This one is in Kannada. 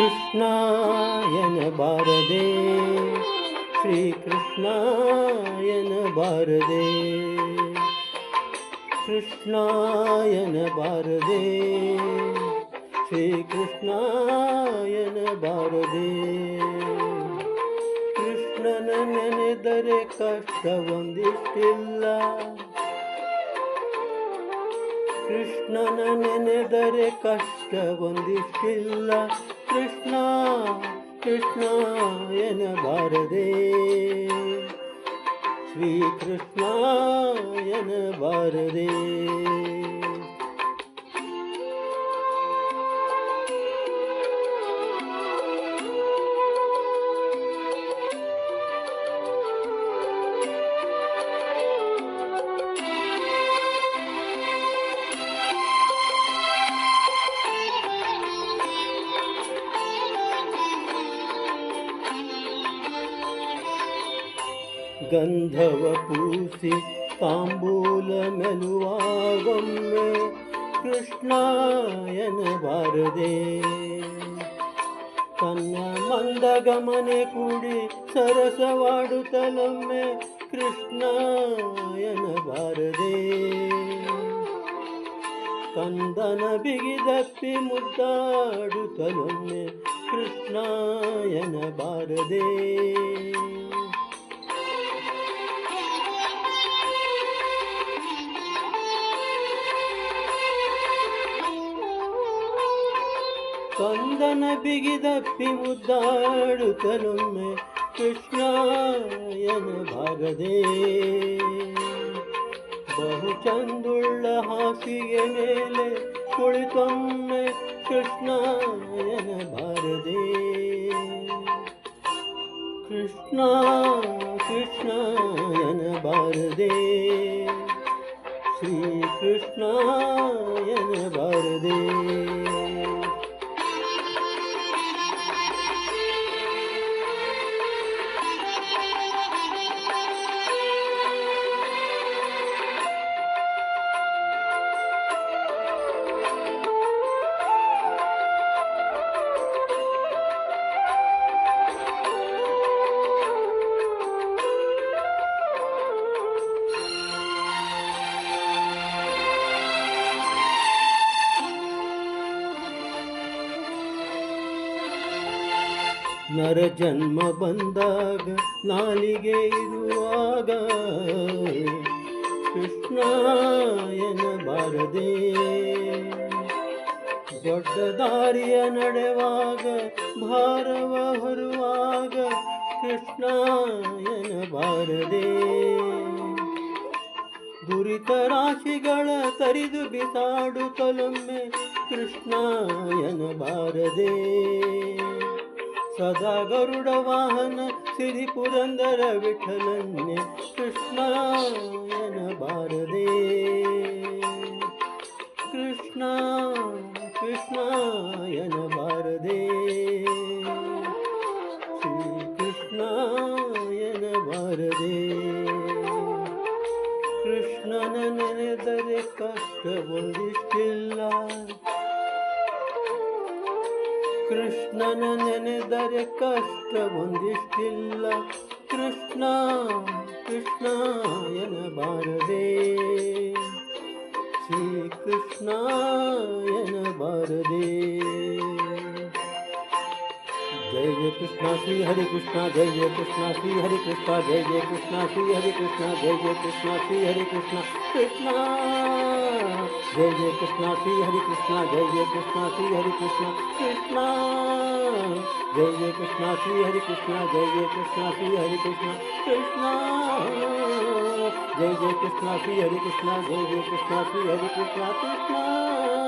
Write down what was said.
ಕೃಷ್ಣಾಯನ ಬಾರದೆ ಶ್ರೀಕೃಷ್ಣಾಯನ ಬಾರದೆ ಕೃಷ್ಣಾಯನ ಬಾರದೆ ಶ್ರೀಕೃಷ್ಣಾಯನ ಬಾರದೆ ಕೃಷ್ಣನ ನೆನೆದರೆ ಕಷ್ಟ ಒಂದಿಷ್ಟಿಲ್ಲ ಕೃಷ್ಣನ ನೆನೆದರೆ ಕಷ್ಟ ಒಂದಿಷ್ಟಿಲ್ಲ ಕೃಷ್ಣ ಕೃಷ್ಣಾಯನ ಬಾರದೆ ಶ್ರೀಕೃಷ್ಣಾಯನ ಬಾರದೆ ಗಂಧವ ಪೂಸಿ ತಾಂಬೂಲ ಮೆಲುವಾಗೊಮ್ಮೆ ಕೃಷ್ಣಾಯನ ಬಾರದೆ ತನ್ನ ಮಂದಗಮನೆ ಕೂಡಿ ಸರಸವಾಡುತ್ತಲೊಮ್ಮೆ ಕೃಷ್ಣಾಯನ ಬಾರದೆ ಕಂದನ ಬಿಗಿದಪ್ಪಿ ಮುದ್ದಾಡುತ್ತಲೊಮ್ಮೆ ಕೃಷ್ಣಾಯನ ಬಾರದೆ ಕಂದನ ಬಿಗಿದಪ್ಪಿ ಮುದ್ದಾಡುತ್ತಲೊಮ್ಮೆ ಕೃಷ್ಣಾಯನ ಬಾರದೆ ಬಹು ಚಂದುಳ್ಳ ಹಾಸಿಗೆ ಮೇಲೆ ಕುಳಿತೊಮ್ಮೆ ಕೃಷ್ಣಾಯನ ಬಾರದೆ ಕೃಷ್ಣ ಕೃಷ್ಣಾಯನ ಬಾರದೆ ಶ್ರೀಕೃಷ್ಣಾಯನ ಬಾರದೆ ನರ ಜನ್ಮ ಬಂದಾಗ ನಾಲಿಗೆ ಇರುವಾಗ ಕೃಷ್ಣಾಯನ ಬಾರದೆ ದೊಡ್ಡ ದಾರಿಯ ನಡೆವಾಗ ಭಾರವ ಹೊರುವಾಗ ಕೃಷ್ಣಾಯನ ಬಾರದೆ ದುರಿತ ರಾಶಿಗಳ ತರಿದು ಬಿಸಾಡುತ್ತಲೊಮ್ಮೆ ಕೃಷ್ಣಾಯನ ಬಾರದೆ ಸದಾ ಗರುಡ ವಾಹನ ಸಿರಿ ಪುರಂದರ ವಿಠಲನ್ನೇ ಕೃಷ್ಣಾಯನ ಬಾರದೆ ಕೃಷ್ಣ ಕೃಷ್ಣಾಯನ ಬಾರದೆ ಶ್ರೀಕೃಷ್ಣಾಯನ ಬಾರದೆ ಕೃಷ್ಣನ ನೆನೆದರೆ ಕಷ್ಟ ಒಂದಿಷ್ಟಿಲ್ಲ ಕೃಷ್ಣನ ನೆನೆದರೆ ಕಷ್ಟ ಒಂದಿಷ್ಟಿಲ್ಲ ಕೃಷ್ಣ ಕೃಷ್ಣಾಯನ ಬಾರದೆ ಶ್ರೀಕೃಷ್ಣಾಯನ ಬಾರದೆ जय जय कृष्णा श्री हरि कृष्णा जय जय कृष्णा श्री हरि कृष्णा जय जय कृष्णा श्री हरि कृष्णा जय जय कृष्णा श्री हरि कृष्णा कृष्णा जय जय कृष्णा श्री हरि कृष्णा जय जय कृष्णा श्री हरि कृष्णा कृष्णा जय जय कृष्णा श्री हरि कृष्णा जय जय कृष्णा श्री हरि कृष्णा कृष्णा जय जय कृष्णा श्री हरि कृष्णा जय जय कृष्णा श्री हरि कृष्णा कृष्णा